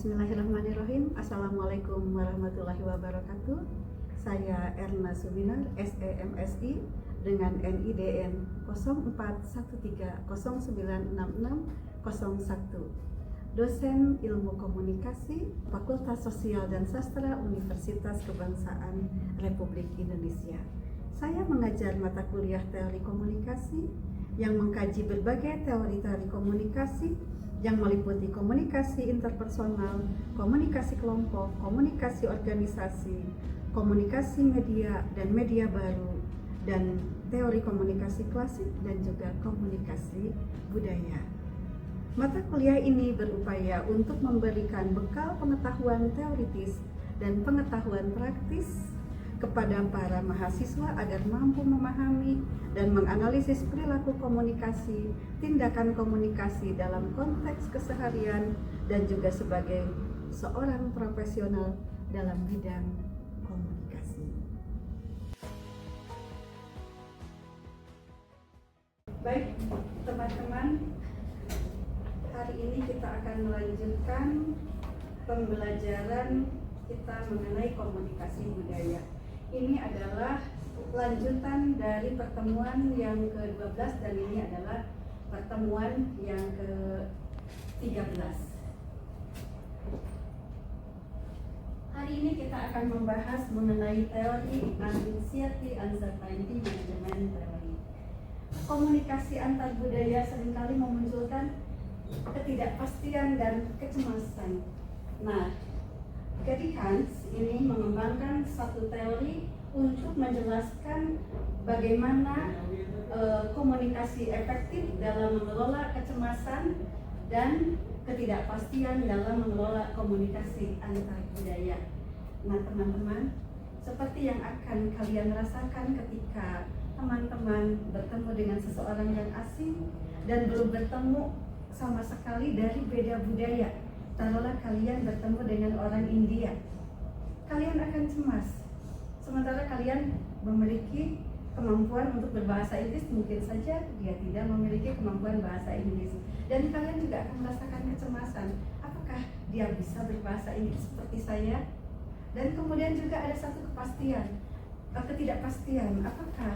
Bismillahirrahmanirrahim. Assalamualaikum warahmatullahi wabarakatuh. Saya Erna Subinar, SEMSI dengan NIDN 0413096601, dosen Ilmu Komunikasi, Fakultas Sosial dan Sastra Universitas Kebangsaan Republik Indonesia. Saya mengajar mata kuliah Teori Komunikasi yang mengkaji berbagai teori-teori komunikasi yang meliputi komunikasi interpersonal, komunikasi kelompok, komunikasi organisasi, komunikasi media dan media baru, dan teori komunikasi klasik dan juga komunikasi budaya. Mata kuliah ini berupaya untuk memberikan bekal pengetahuan teoritis dan pengetahuan praktis kepada para mahasiswa agar mampu memahami dan menganalisis perilaku komunikasi, tindakan komunikasi dalam konteks keseharian, dan juga sebagai seorang profesional dalam bidang komunikasi. Baik, teman-teman, hari ini kita akan melanjutkan pembelajaran kita mengenai komunikasi budaya. Ini adalah lanjutan dari pertemuan yang ke-12 dan ini adalah pertemuan yang ke-13. Hari ini kita akan membahas mengenai teori Anxiety, Uncertainty Management Theory. Komunikasi antar budaya seringkali memunculkan ketidakpastian dan kecemasan. Nah, jadi Hans ini mengembangkan satu teori untuk menjelaskan bagaimana komunikasi efektif dalam mengelola kecemasan dan ketidakpastian dalam mengelola komunikasi antar budaya. Nah, teman-teman, seperti yang akan kalian rasakan ketika teman-teman bertemu dengan seseorang yang asing dan belum bertemu sama sekali dari beda budaya. Taruhlah kalian bertemu dengan orang India, kalian akan cemas. Sementara kalian memiliki kemampuan untuk berbahasa Inggris, mungkin saja dia tidak memiliki kemampuan bahasa Inggris. Dan kalian juga akan merasakan kecemasan, apakah dia bisa berbahasa Inggris seperti saya? Dan kemudian juga ada satu ketidakpastian, apakah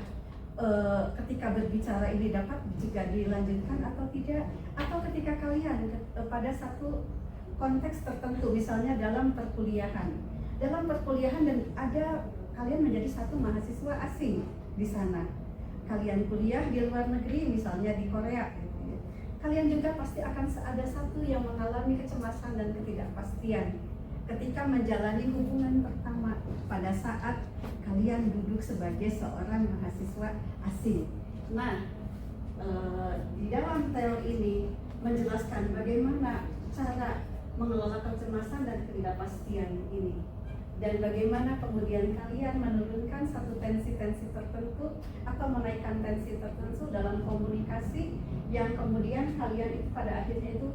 ketika berbicara ini dapat juga dilanjutkan atau tidak? Atau ketika kalian pada satu konteks tertentu, misalnya dalam perkuliahan dan ada kalian menjadi satu mahasiswa asing di sana, kalian kuliah di luar negeri, misalnya di Korea, kalian juga pasti akan ada satu yang mengalami kecemasan dan ketidakpastian ketika menjalani hubungan pertama pada saat kalian duduk sebagai seorang mahasiswa asing. Nah, di dalam teori ini menjelaskan bagaimana cara mengelola kecemasan dan ketidakpastian ini, dan bagaimana kemudian kalian menurunkan satu tensi-tensi tertentu atau menaikkan tensi tertentu dalam komunikasi yang kemudian kalian itu pada akhirnya itu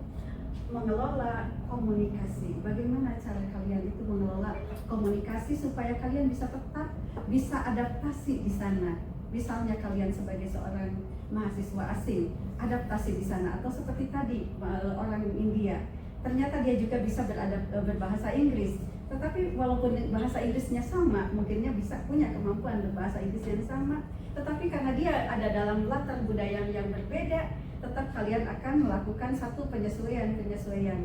mengelola komunikasi. Bagaimana cara kalian itu mengelola komunikasi supaya kalian bisa tetap bisa adaptasi di sana. Misalnya kalian sebagai seorang mahasiswa asing, adaptasi di sana, atau seperti tadi orang India, ternyata dia juga bisa berbahasa Inggris, tetapi walaupun bahasa Inggrisnya sama, mungkinnya bisa punya kemampuan berbahasa Inggris yang sama, tetapi karena dia ada dalam latar budaya yang berbeda, tetap kalian akan melakukan satu penyesuaian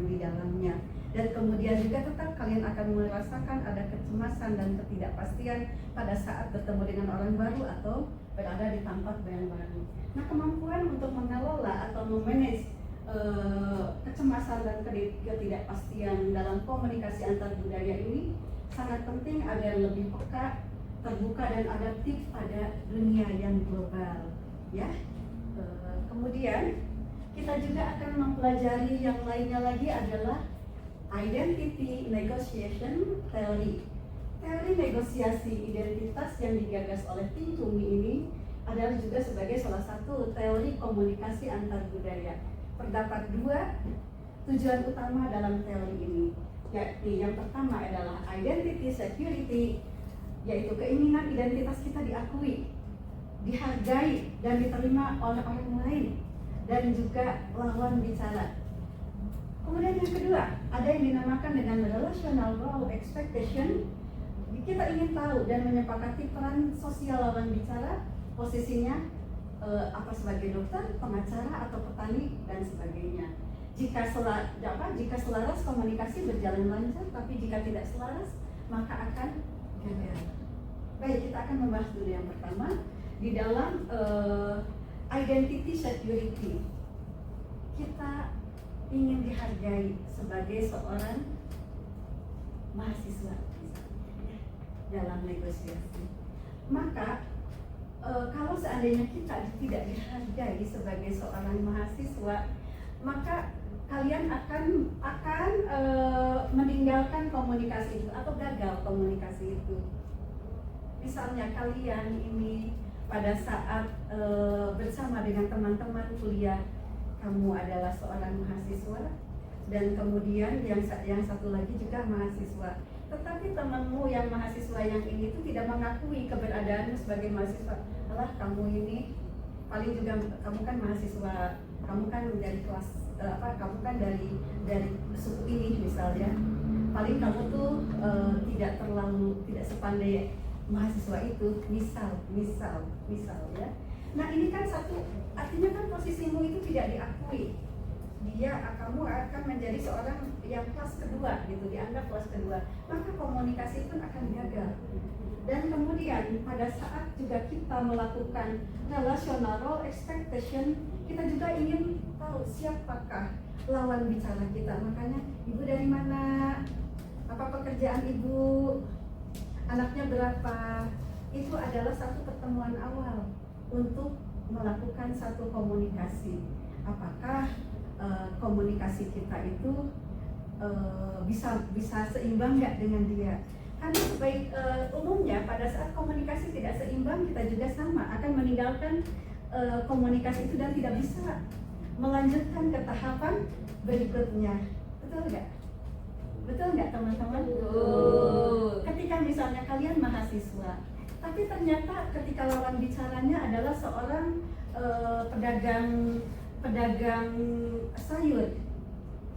di dalamnya. Dan kemudian juga tetap kalian akan merasakan ada kecemasan dan ketidakpastian pada saat bertemu dengan orang baru atau berada di tempat yang baru. Nah, kemampuan untuk mengelola atau memanage kecemasan dan ketidakpastian dalam komunikasi antar budaya ini sangat penting agar lebih peka, terbuka dan adaptif pada dunia yang global, ya. Kemudian kita juga akan mempelajari yang lainnya lagi adalah Identity Negotiation Theory. Teori negosiasi identitas yang digagas oleh Tim Tumi ini adalah juga sebagai salah satu teori komunikasi antar budaya. Terdapat dua tujuan utama dalam teori ini, yakni yang pertama adalah identity security, yaitu keinginan identitas kita diakui, dihargai, dan diterima oleh orang lain, dan juga lawan bicara. Kemudian yang kedua, ada yang dinamakan dengan relational role expectation. Kita ingin tahu dan menyepakati peran sosial lawan bicara, posisinya apa sebagai dokter, pengacara atau petani dan sebagainya. Jika selaras komunikasi berjalan lancar, tapi jika tidak selaras maka akan gagal. Baik, kita akan membahas dulu yang pertama di dalam identity security. Kita ingin dihargai sebagai seorang mahasiswa dalam negosiasi. Maka kalau seandainya kita tidak dihargai sebagai seorang mahasiswa, maka kalian akan meninggalkan komunikasi itu atau gagal komunikasi itu. Misalnya kalian ini pada saat bersama dengan teman-teman kuliah, kamu adalah seorang mahasiswa dan kemudian yang satu lagi juga mahasiswa. Tetapi temanmu yang mahasiswa yang ini itu tidak mengakui keberadaanmu sebagai mahasiswa. Alah, kamu ini paling juga kamu kan mahasiswa, kamu kan dari kelas kamu kan dari suku ini misalnya. Paling kamu tuh tidak sepandai mahasiswa itu, misal ya. Nah, ini kan satu, artinya kan posisimu itu tidak diakui. Kamu akan menjadi seorang yang kelas kedua gitu, dianggap kelas kedua, maka komunikasi pun akan gagal. Dan kemudian pada saat juga kita melakukan relational role expectation, kita juga ingin tahu siapakah lawan bicara kita. Makanya, ibu dari mana? Apa pekerjaan ibu? Anaknya berapa? Itu adalah satu pertemuan awal untuk melakukan satu komunikasi. Apakah komunikasi kita itu bisa seimbang nggak dengan dia? Karena umumnya pada saat komunikasi tidak seimbang, kita juga sama akan meninggalkan komunikasi itu dan tidak bisa melanjutkan ke tahapan berikutnya. Betul nggak? Betul nggak teman-teman? Ketika misalnya kalian mahasiswa, tapi ternyata ketika lawan bicaranya adalah seorang pedagang sayur,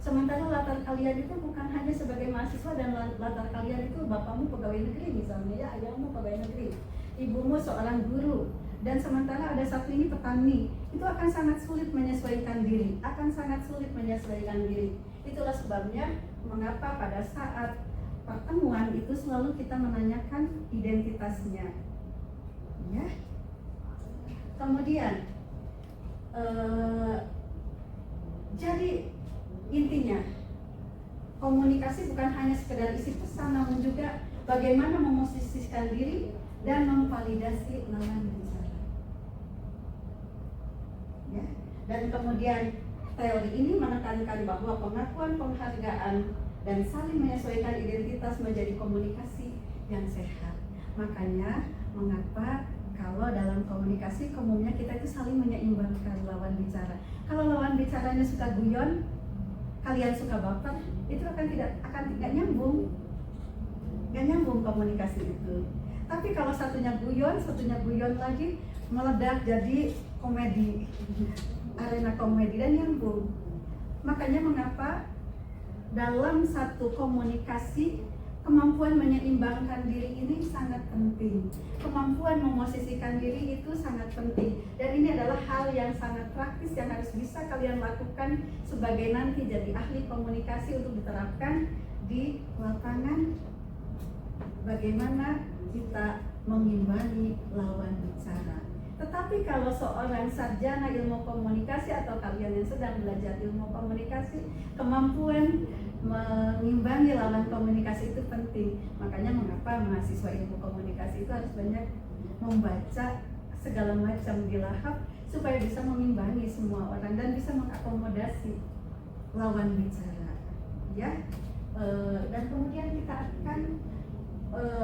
sementara latar kalian itu bukan hanya sebagai mahasiswa dan latar kalian itu bapakmu pegawai negeri misalnya, ya, ayahmu pegawai negeri, ibumu seorang guru, dan sementara ada satu ini petani, itu akan sangat sulit menyesuaikan diri, Itulah sebabnya mengapa pada saat pertemuan itu selalu kita menanyakan identitasnya, ya. Kemudian jadi intinya komunikasi bukan hanya sekedar isi pesan, namun juga bagaimana memosisikan diri dan memvalidasi lawan bicara, ya. Dan kemudian teori ini menekankan bahwa pengakuan, penghargaan, dan saling menyesuaikan identitas menjadi komunikasi yang sehat. Makanya mengapa kalau dalam komunikasi umumnya kita itu saling menyeimbangkan lawan bicara. Kalau lawan bicaranya suka guyon, kalian suka baper, itu akan tidak nyambung komunikasi itu. Tapi kalau satunya guyon lagi, meledak jadi komedi, arena komedi dan nyambung. Makanya mengapa dalam satu komunikasi kemampuan menyeimbangkan diri ini sangat penting. Kemampuan memosisikan diri itu sangat penting. Dan ini adalah hal yang sangat praktis yang harus bisa kalian lakukan sebagai nanti jadi ahli komunikasi untuk diterapkan di lapangan. Bagaimana kita mengimbangi lawan bicara. Tetapi kalau seorang sarjana ilmu komunikasi atau kalian yang sedang belajar ilmu komunikasi, kemampuan mengimbangi lawan komunikasi itu penting. Makanya mengapa mahasiswa ilmu komunikasi itu harus banyak membaca segala macam dilahap supaya bisa mengimbangi semua orang dan bisa mengakomodasi lawan bicara, ya. Dan kemudian kita akan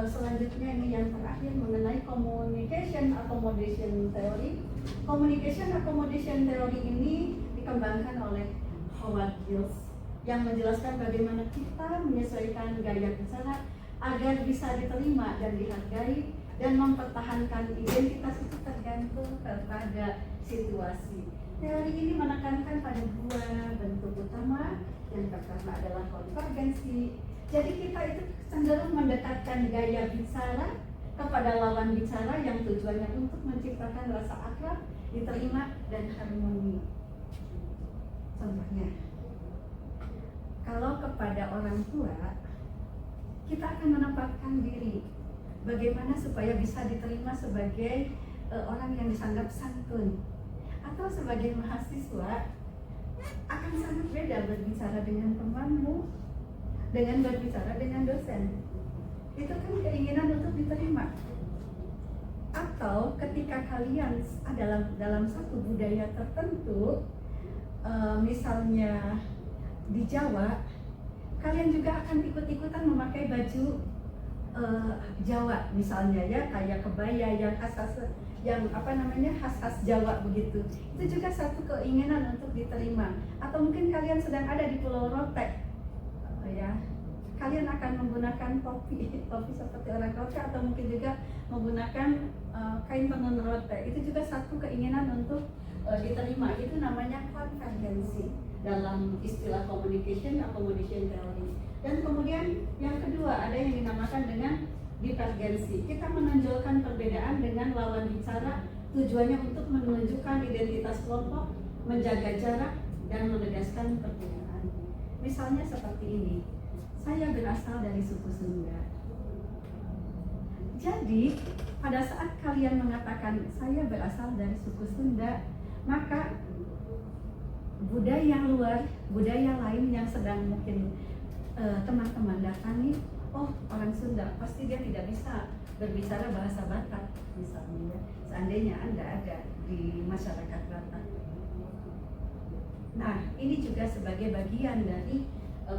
selanjutnya ini yang terakhir mengenai communication accommodation theory. Communication accommodation theory ini dikembangkan oleh Howard Gills yang menjelaskan bagaimana kita menyesuaikan gaya bicara agar bisa diterima dan dihargai dan mempertahankan identitas itu tergantung kepada situasi. Teori ini menekankan pada dua bentuk utama. Yang pertama adalah konvergensi. Jadi kita itu cenderung mendekatkan gaya bicara kepada lawan bicara yang tujuannya untuk menciptakan rasa akrab, diterima, dan harmoni. Contohnya, kalau kepada orang tua, kita akan menempatkan diri bagaimana supaya bisa diterima sebagai orang yang dianggap santun. Atau sebagai mahasiswa, akan sangat beda berbicara dengan temanmu dengan berbicara dengan dosen. Itu kan keinginan untuk diterima. Atau ketika kalian dalam satu budaya tertentu, misalnya di Jawa, kalian juga akan ikut-ikutan memakai baju Jawa misalnya ya, kayak kebaya yang khas-khas Jawa begitu. Itu juga satu keinginan untuk diterima. Atau mungkin kalian sedang ada di Pulau Rote, ya, kalian akan menggunakan topi seperti orang Rote, atau mungkin juga menggunakan kain tenun Rote. Itu juga satu keinginan untuk diterima. Itu namanya konvergensi dalam istilah communication accommodation theory. Dan kemudian yang kedua ada yang dinamakan dengan divergensi. Kita menonjolkan perbedaan dengan lawan bicara, tujuannya untuk menunjukkan identitas kelompok, menjaga jarak, dan menegaskan perbedaan. Misalnya seperti ini, saya berasal dari suku Sunda. Jadi pada saat kalian mengatakan saya berasal dari suku Sunda, maka budaya luar, budaya lain yang sedang mungkin teman-teman datangi, oh orang Sunda, pasti dia tidak bisa berbicara bahasa Batak misalnya, seandainya Anda ada di masyarakat Batak. Nah, ini juga sebagai bagian dari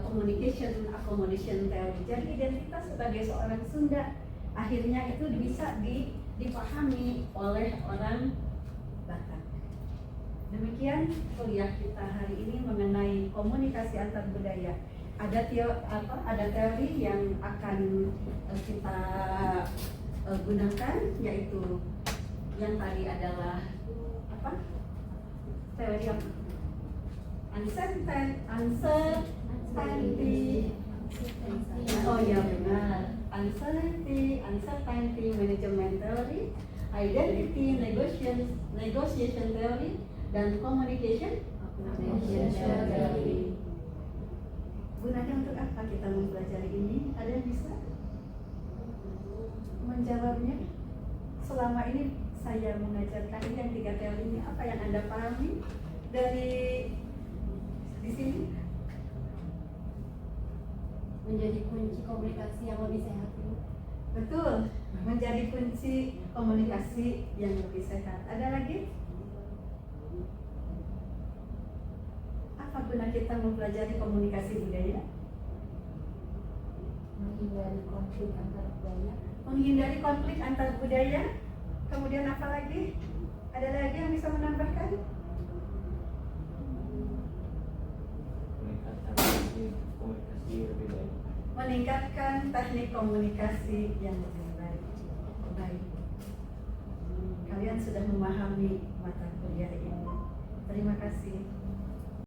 communication accommodation theory. Jadi identitas sebagai seorang Sunda akhirnya itu bisa dipahami oleh orang Batak. Demikian kuliah kita hari ini mengenai komunikasi antar budaya. Ada teori yang akan kita gunakan, yaitu yang tadi adalah apa? Teori yang uncertainty. Oh ya benar. Uncertainty management theory, identity negotiation theory, dan communication theory. Gunanya untuk apa kita mempelajari ini? Ada yang bisa menjawabnya? Selama ini saya mengajarkan ini yang 3 teori ini, apa yang Anda pahami dari di sini? Menjadi kunci komunikasi yang lebih sehat. Betul, menjadi kunci komunikasi yang lebih sehat. Ada lagi? Apa guna kita mempelajari komunikasi budaya? Menghindari konflik antar budaya. Menghindari konflik antar budaya. Kemudian apa lagi? Ada lagi yang bisa menambahkan? Meningkatkan teknik komunikasi yang lebih baik. Kalian sudah memahami mata kuliah ini. Terima kasih.